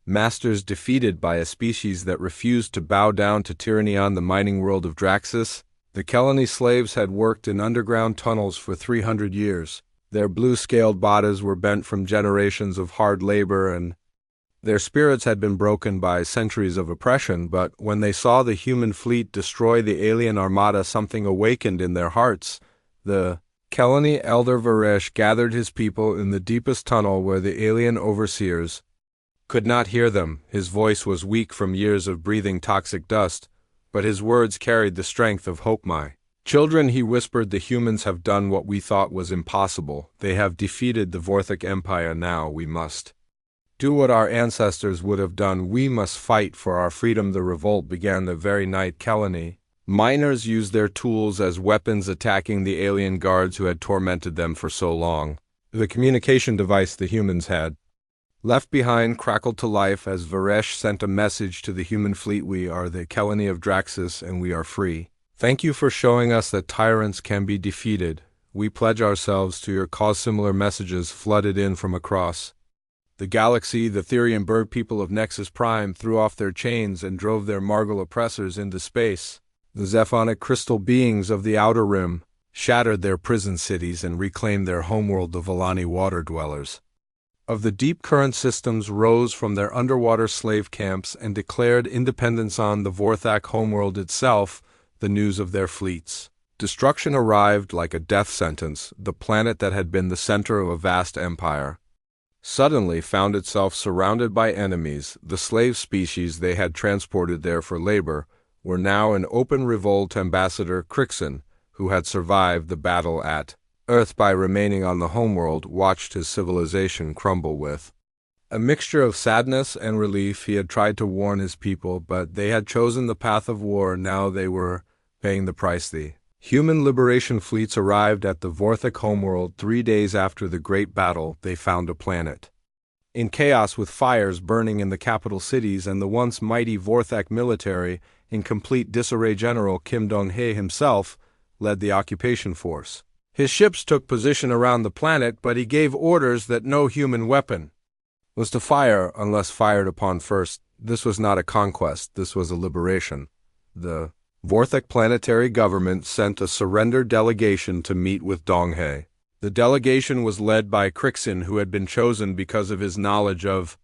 masters defeated by a species that refused to bow down to tyranny on the mining world of Draxus. The Kelani slaves had worked in underground tunnels for 300 years. Their blue-scaled bodies were bent from generations of hard labor, and their spirits had been broken by centuries of oppression. But when they saw the human fleet destroy the alien armada, something awakened in their hearts. The Kelani elder Varesh gathered his people in the deepest tunnel where the alien overseers could not hear them. His voice was weak from years of breathing toxic dust, but his words carried the strength of hope. My children, he whispered, the humans have done what we thought was impossible. They have defeated the Vorthic Empire. Now we must do what our ancestors would have done. We must fight for our freedom. The revolt began the very night Kelani miners used their tools as weapons, attacking the alien guards who had tormented them for so long. The communication device the humans had left behind crackled to life as Varesh sent a message to the human fleet. We are the Kelani of Draxus, and we are free. Thank you for showing us that tyrants can be defeated. We pledge ourselves to your cause. Similar messages flooded in from across the galaxy. The Therian bird people of Nexus Prime threw off their chains and drove their Margal oppressors into space. The Zephonic crystal beings of the Outer Rim shattered their prison cities and reclaimed their homeworld. The Volani water dwellers of the deep current systems rose from their underwater slave camps and declared independence on the Vorthak homeworld itself. The news of their fleets' destruction arrived like a death sentence. The planet that had been the center of a vast empire suddenly found itself surrounded by enemies. The slave species they had transported there for labor were now in open revolt. Ambassador Crixon, who had survived the battle at Earth by remaining on the homeworld, watched his civilization crumble with a mixture of sadness and relief. He had tried to warn his people, but they had chosen the path of war. Now they were paying the price. The human liberation fleets arrived at the Vorthic homeworld 3 days after the great battle. They found a planet in chaos, with fires burning in the capital cities and the once mighty Vorthak military in complete disarray. General Kim Dong-hae himself led the occupation force. His ships took position around the planet, but he gave orders that no human weapon was to fire unless fired upon first. This was not a conquest, this was a liberation. The Vorthak planetary government sent a surrender delegation to meet with Dong-hae. The delegation was led by Crixon, who had been chosen because of his knowledge of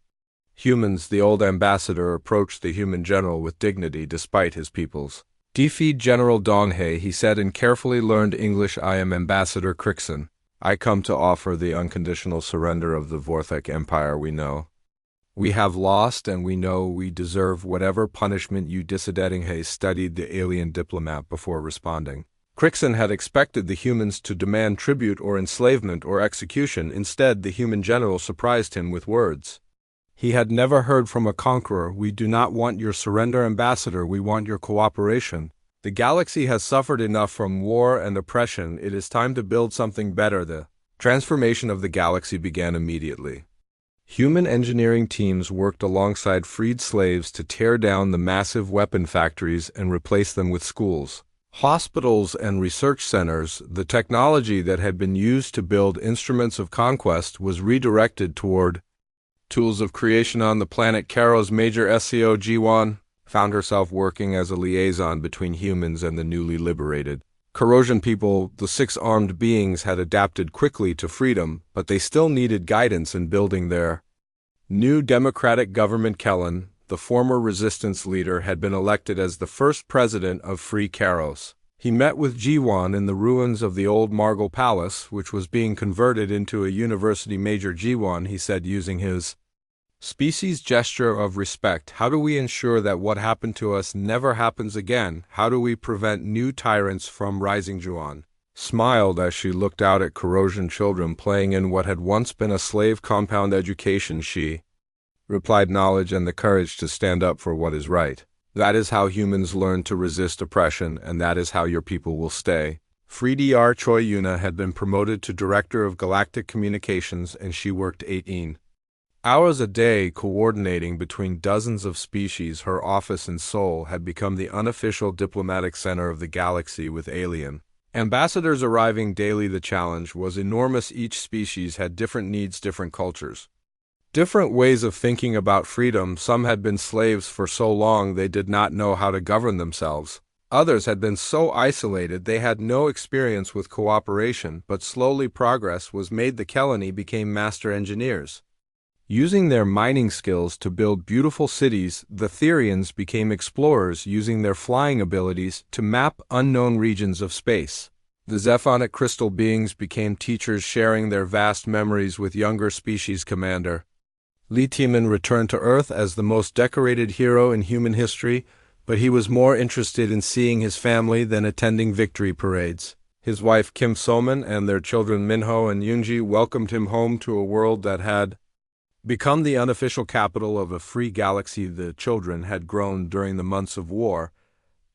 humans. The old ambassador approached the human general with dignity despite his people's defeat. General Dong-hae, he said in carefully learned English, I am Ambassador Crixon. I come to offer the unconditional surrender of the Vorthak Empire. We know we have lost, and we know we deserve whatever punishment you Dong-hae studied the alien diplomat before responding. Crixon had expected the humans to demand tribute or enslavement or execution. Instead, the human general surprised him with words he had never heard from a conqueror. We do not want your surrender, ambassador. We want your cooperation. The galaxy has suffered enough from war and oppression. It is time to build something better. The transformation of the galaxy began immediately. Human engineering teams worked alongside freed slaves to tear down the massive weapon factories and replace them with schools, hospitals, and research centers. The technology that had been used to build instruments of conquest was redirected toward tools of creation on the planet. Karo's Major SCO G1 found herself working as a liaison between humans and the newly liberated Corrosion people. The 6 armed beings had adapted quickly to freedom, but they still needed guidance in building their new democratic government. Kellen, the former resistance leader, had been elected as the first president of Free Karos. He met with G1 in the ruins of the old Margal Palace, which was being converted into a university. Major G1, he said using his species gesture of respect, how do we ensure that what happened to us never happens again? How do we prevent new tyrants from rising? Juan smiled as she looked out at Corrosion children playing in what had once been a slave compound. Education, she replied, knowledge and the courage to stand up for what is right. That is how humans learn to resist oppression, and that is how your people will stay. Free. Choi Yuna had been promoted to Director of Galactic Communications, and she worked 18 hours a day coordinating between dozens of species. Her office in Seoul had become the unofficial diplomatic center of the galaxy with alien Ambassadors arriving daily. The challenge was enormous. Each species had different needs, different cultures, different ways of thinking about freedom. Some had been slaves for so long they did not know how to govern themselves. Others had been so isolated they had no experience with cooperation, but slowly progress was made. The Kelani became master engineers, using their mining skills to build beautiful cities. The Therians became explorers, using their flying abilities to map unknown regions of space. The Zephonic crystal beings became teachers, sharing their vast memories with younger species. Commander Li Timan returned to Earth as the most decorated hero in human history, but he was more interested in seeing his family than attending victory parades. His wife Kim Soman and their children Minho and Yoonji welcomed him home to a world that had become the unofficial capital of a free galaxy. The children had grown during the months of war,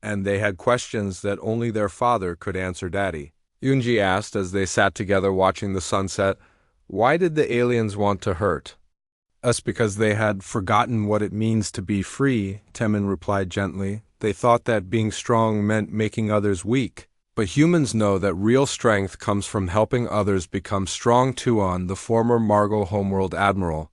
and they had questions that only their father could answer. Daddy, Yoonji asked as they sat together watching the sunset, why did the aliens want to hurt us? Because they had forgotten what it means to be free, Temin replied gently. They thought that being strong meant making others weak. But humans know that real strength comes from helping others become strong. Tuan, the former Margol homeworld admiral,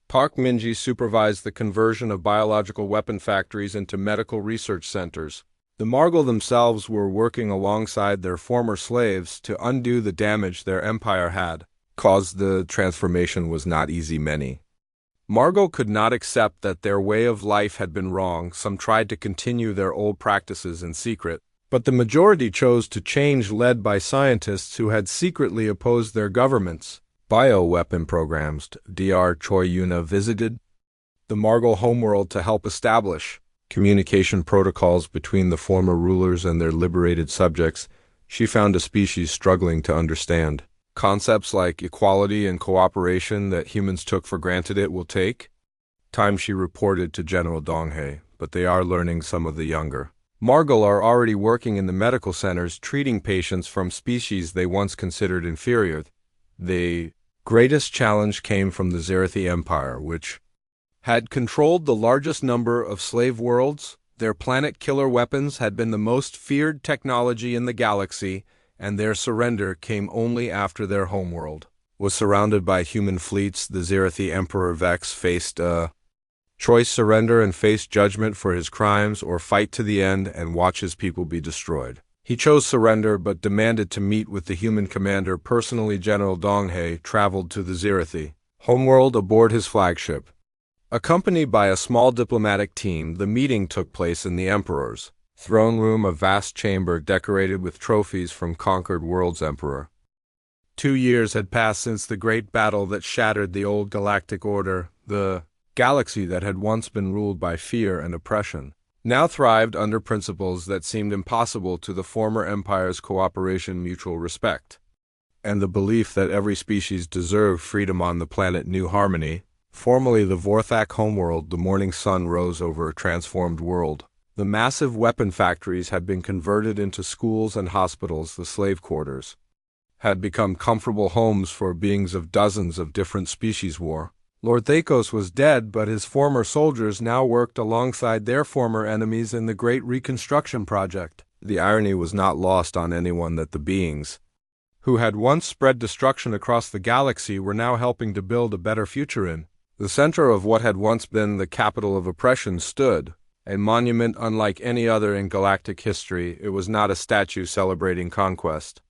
Park Minji, supervised the conversion of biological weapon factories into medical research centers. The Margol themselves were working alongside their former slaves to undo the damage their empire had caused. The transformation was not easy. Many Margol could not accept that their way of life had been wrong. Some tried to continue their old practices in secret, but the majority chose to change, led by scientists who had secretly opposed their governments. Bioweapon programs. Dr. Choi Yuna visited the Margol homeworld to help establish communication protocols between the former rulers and their liberated subjects. She found a species struggling to understand concepts like equality and cooperation that humans took for granted. It will take time, she reported to General Donghae, but they are learning. Some of the younger Margol are already working in the medical centers, treating patients from species they once considered inferior. The greatest challenge came from the Zerathi Empire, which had controlled the largest number of slave worlds. Their planet killer weapons had been the most feared technology in the galaxy, and their surrender came only after their homeworld was surrounded by human fleets. The Zerathi Emperor Vex faced a choice: surrender and face judgment for his crimes, or fight to the end and watch his people be destroyed. He chose surrender, but demanded to meet with the human commander personally. General Donghae traveled to the Zerathi homeworld aboard his flagship, accompanied by a small diplomatic team. The meeting took place in the Emperor's throne room, a vast chamber decorated with trophies from conquered worlds. Emperor. 2 years had passed since the great battle that shattered the old galactic order. The galaxy that had once been ruled by fear and oppression now thrived under principles that seemed impossible to the former empire's: cooperation, mutual respect, and the belief that every species deserved freedom on the planet. New Harmony. Formerly the Vorthak homeworld, the morning sun rose over a transformed world. The massive weapon factories had been converted into schools and hospitals. The slave quarters had become comfortable homes for beings of dozens of different species. War. Lord Thakos was dead, but his former soldiers now worked alongside their former enemies in the Great Reconstruction Project. The irony was not lost on anyone that the beings who had once spread destruction across the galaxy were now helping to build a better future. In the center of what had once been the capital of oppression stood a monument unlike any other in galactic history. It was not a statue celebrating conquest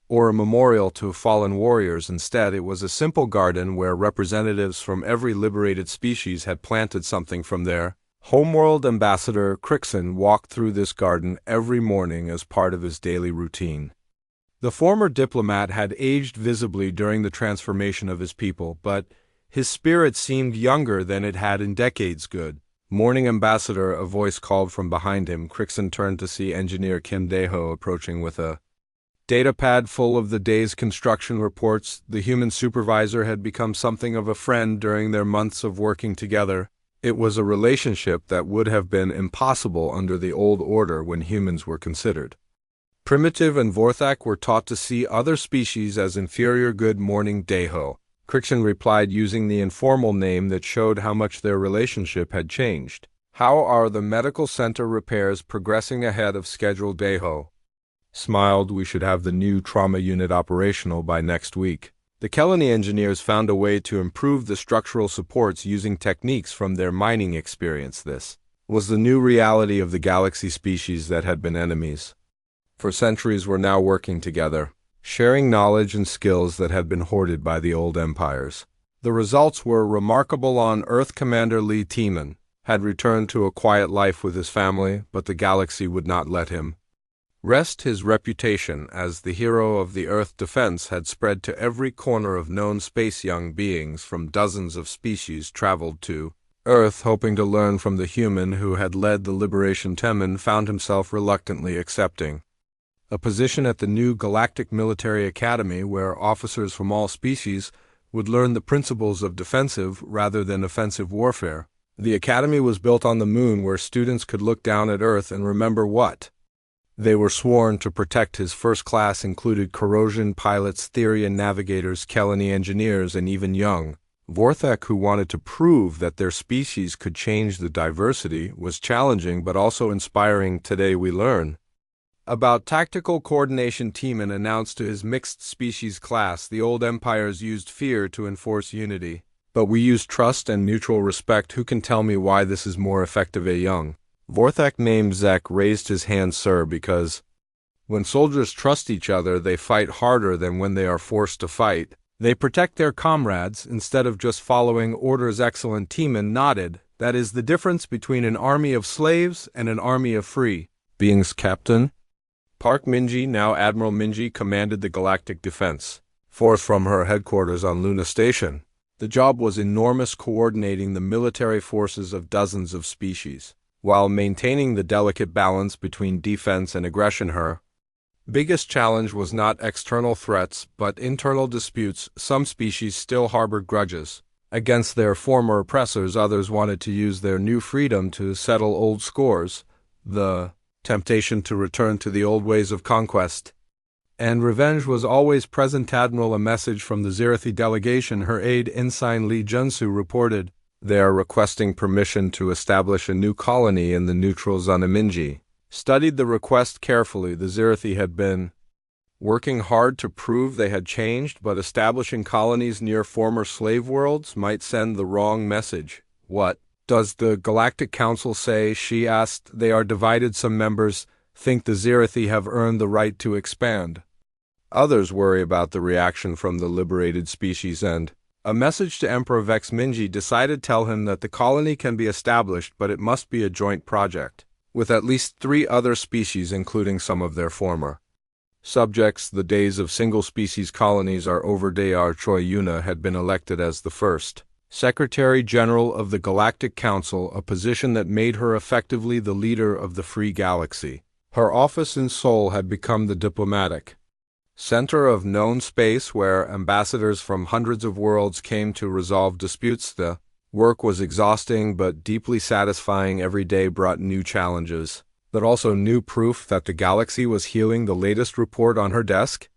or a memorial to fallen warriors. Instead, it was a simple garden where representatives from every liberated species had planted something from their homeworld. Ambassador Crixon walked through this garden every morning as part of his daily routine. The former diplomat had aged visibly during the transformation of his people, but his spirit seemed younger than it had in decades. Good morning, Ambassador, a voice called from behind him. Crixon turned to see Engineer Kim Daeho approaching with a datapad full of the day's construction reports. The human supervisor had become something of a friend during their months of working together. It was a relationship that would have been impossible under the old order when humans were considered primitive and Vorthak were taught to see other species as inferior. Good morning, Daeho, Crixon replied using the informal name that showed how much their relationship had changed. How are the medical center repairs progressing ahead of schedule? Daeho Smiled, we should have the new trauma unit operational by next week. The Kelani engineers found a way to improve the structural supports using techniques from their mining experience. This was the new reality of the galaxy species that had been enemies. For centuries were now working together, sharing knowledge and skills that had been hoarded by the old empires. The results were remarkable. On Earth, Commander Lee Tiemann had returned to a quiet life with his family, but the galaxy would not let him rest. His reputation as the hero of the Earth defense had spread to every corner of known space. Young beings from dozens of species traveled to Earth, hoping to learn from the human who had led the liberation. Tiemann found himself reluctantly accepting a position at the new Galactic Military Academy, where officers from all species would learn the principles of defensive rather than offensive warfare. The academy was built on the moon, where students could look down at Earth and remember what they were sworn to protect. His first class included corrosion pilots, Therian navigators, Kelani engineers, and even young Vorthak who wanted to prove that their species could change. The diversity was challenging but also inspiring. Today we learn about tactical coordination. Tiemann announced to his mixed species class, the old empires used fear to enforce unity, but we use trust and mutual respect. Who can tell me why this is more effective? A young Vorthak named Zek raised his hand. Sir, because when soldiers trust each other, they fight harder than when they are forced to fight. They protect their comrades instead of just following orders. Excellent. Tiemann nodded. That is the difference between an army of slaves and an army of free beings. Captain Park Minji, now Admiral Minji, commanded the Galactic Defense Force from her headquarters on Luna Station. The job was enormous, coordinating the military forces of dozens of species, while maintaining the delicate balance between defense and aggression. Her biggest challenge was not external threats, but internal disputes. Some species still harbored grudges against their former oppressors. Others wanted to use their new freedom to settle old scores. The temptation to return to the old ways of conquest and revenge was always present. Admiral, a message from the Zirathi delegation. Her aide, Ensign Lee Junsu, reported, they are requesting permission to establish a new colony in the neutral zone. Minji studied the request carefully. The Zirathi had been working hard to prove they had changed, but establishing colonies near former slave worlds might send the wrong message. What does the Galactic Council say? She asked. They are divided. Some members think the Zirathi have earned the right to expand. Others worry about the reaction from the liberated species, and a message to Emperor Vex. Minji decided tell him that the colony can be established, but it must be a joint project with at least 3 other species, including some of their former subjects. The days of single-species colonies are over. Dr. Choi Yuna had been elected as the first Secretary General of the Galactic Council, a position that made her effectively the leader of the Free Galaxy. Her office in Seoul had become the diplomatic center of known space, where ambassadors from hundreds of worlds came to resolve disputes. The work was exhausting but deeply satisfying. Every day brought new challenges, but also new proof that the galaxy was healing. The latest report on her desk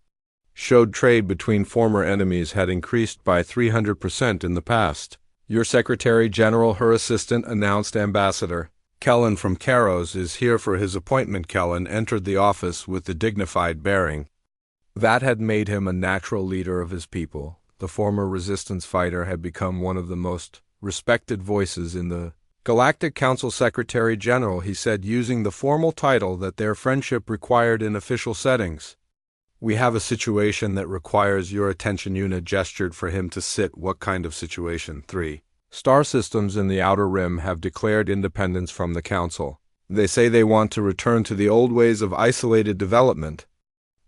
showed trade between former enemies had increased by 300% in the past. Your Secretary General, her assistant, announced. Ambassador Kellen from Karos is here for his appointment. Kellen entered the office with the dignified bearing that had made him a natural leader of his people. The former resistance fighter had become one of the most respected voices in the Galactic Council. Secretary General, he said, using the formal title that their friendship required in official settings. We have a situation that requires your attention. Yuna gestured for him to sit. What kind of situation? 3 star systems in the Outer Rim have declared independence from the Council. They say they want to return to the old ways of isolated development,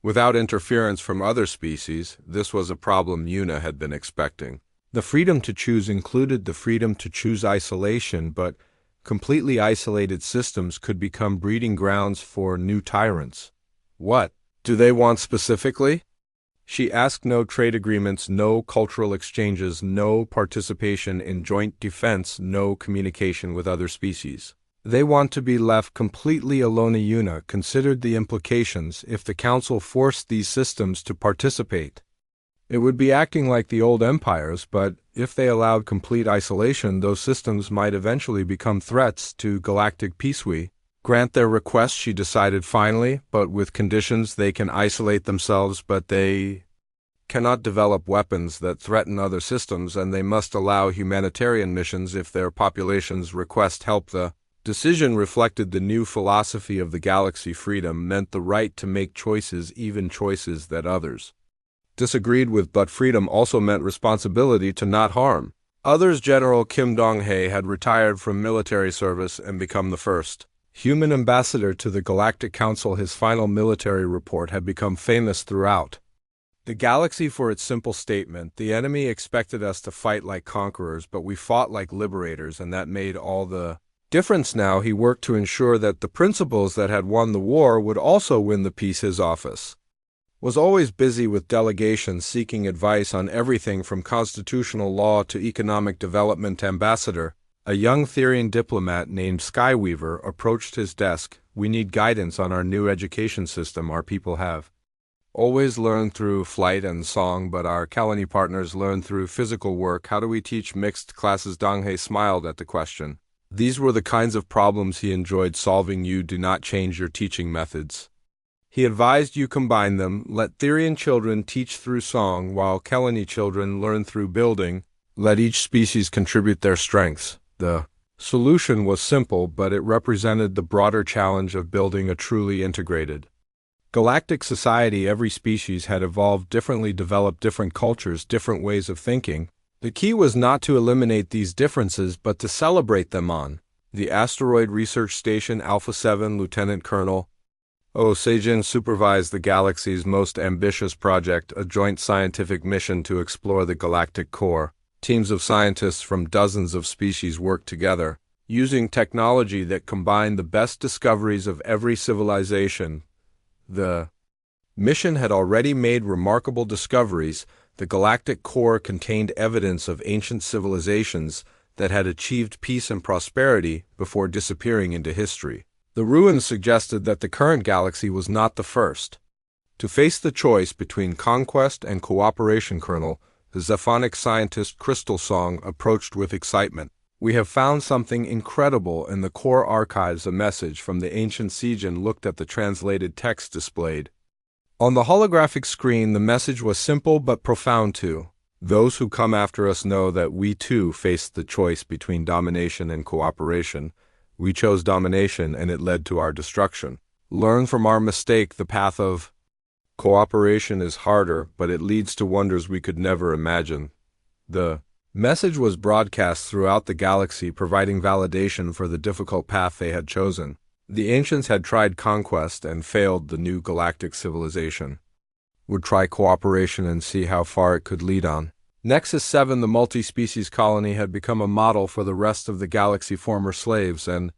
without interference from other species. This was a problem Yuna had been expecting. The freedom to choose included the freedom to choose isolation, but completely isolated systems could become breeding grounds for new tyrants. What do they want specifically? She asked. No trade agreements, no cultural exchanges, no participation in joint defense, no communication with other species. They want to be left completely alone. Yuna considered the implications if the Council forced these systems to participate. It would be acting like the old empires, but if they allowed complete isolation, those systems might eventually become threats to galactic peace. We grant their request, she decided finally, but with conditions: they can isolate themselves, but they cannot develop weapons that threaten other systems, and they must allow humanitarian missions if their populations request help. The decision reflected the new philosophy of the galaxy. Freedom meant the right to make choices, even choices that others disagreed with, but freedom also meant responsibility to not harm others. General Kim Dong-hae had retired from military service and become the first human ambassador to the Galactic Council. His final military report had become famous throughout the galaxy for its simple statement: the enemy expected us to fight like conquerors, but we fought like liberators, and that made all the difference. Now he worked to ensure that the principles that had won the war would also win the peace. His office was always busy with delegations seeking advice on everything from constitutional law to economic development. Ambassador, a young Therian diplomat named Skyweaver, approached his desk. We need guidance on our new education system. Our people have always learned through flight and song, but our colony partners learn through physical work. How do we teach mixed classes? Dong-hae smiled at the question. These were the kinds of problems he enjoyed solving. You do not change your teaching methods, he advised, you combine them. Let Therian children teach through song, while Kelani children learn through building. Let each species contribute their strengths. The solution was simple, but it represented the broader challenge of building a truly integrated galactic society. Every species had evolved differently, developed different cultures, different ways of thinking. The key was not to eliminate these differences, but to celebrate them. On the Asteroid Research Station Alpha 7, Lieutenant Colonel Sejin supervised the galaxy's most ambitious project, a joint scientific mission to explore the galactic core. Teams of scientists from dozens of species worked together, using technology that combined the best discoveries of every civilization. The mission had already made remarkable discoveries. The galactic core contained evidence of ancient civilizations that had achieved peace and prosperity before disappearing into history. The ruins suggested that the current galaxy was not the first to face the choice between conquest and cooperation. Colonel, the Zephonic scientist Crystal Song, approached with excitement. We have found something incredible in the core archives. A message from the ancient Sejin looked at the translated text displayed on the holographic screen. The message was simple but profound too. Those who come after us know that we too faced the choice between domination and cooperation. We chose domination, and it led to our destruction. Learn from our mistake. The path of cooperation is harder, but it leads to wonders we could never imagine. The message was broadcast throughout the galaxy, providing validation for the difficult path they had chosen. The ancients had tried conquest and failed. The new galactic civilization would try cooperation and see how far it could lead on. Nexus 7, the multi-species colony, had become a model for the rest of the galaxy. Former slaves and